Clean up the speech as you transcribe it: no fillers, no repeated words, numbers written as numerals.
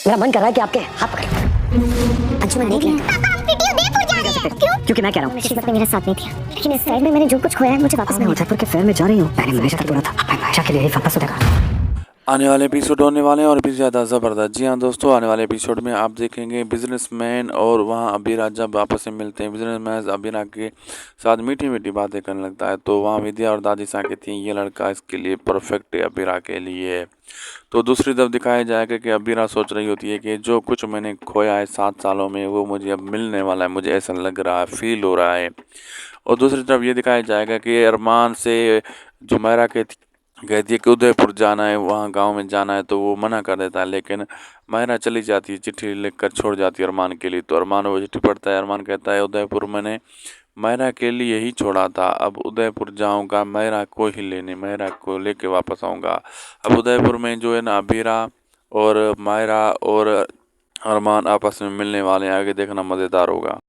मेरा मन कर रहा है कि आपके हाथ पकड़े। अंशुमन देख लें। पापा हम वीडियो दे तो जा रहे हैं। क्यों? क्योंकि मैं कह रहा हूँ मुझे वक्त मेरा साथ नहीं दिया, लेकिन इस साइड में मैंने जो कुछ खोया है मुझे वापस मैं मिला। उदयपुर के फेयर में जा रही हूँ। मैंने महेशा तक बोला था मैं महेशा के लिए ही वापस उठेगा। आने वाले एपिसोड होने वाले हैं और भी ज़्यादा ज़बरदस्त। जी हाँ दोस्तों, आने वाले एपिसोड में आप देखेंगे बिजनेसमैन और वहाँ अबीरा जब आपस में मिलते हैं, बिजनेसमैन अबीरा के साथ मीठी मीठी बातें करने लगता है तो वहाँ विद्या और दादी सा कहती हैं ये लड़का इसके लिए परफेक्ट है, अबीरा के लिए। तो दूसरी तरफ दिखाया जाएगा कि अबीरा सोच रही होती है कि जो कुछ मैंने खोया है 7 सालों में वो मुझे अब मिलने वाला है, मुझे ऐसा लग रहा है, फील हो रहा है। और दूसरी तरफ ये दिखाया जाएगा कि अरमान से जो मायरा कहती है कि उदयपुर जाना है, वहाँ गांव में जाना है, तो वो मना कर देता है। लेकिन मायरा चली जाती है, चिट्ठी लिखकर छोड़ जाती है अरमान के लिए। तो अरमान वो चिट्ठी पढ़ता है, अरमान कहता है उदयपुर मैंने मायरा के लिए ही छोड़ा था, अब उदयपुर जाऊंगा मायरा को ही लेने, मायरा को लेके वापस आऊँगा। अब उदयपुर में जो है ना अबीरा और मायरा और अरमान आपस में मिलने वाले हैं, आगे देखना मज़ेदार होगा।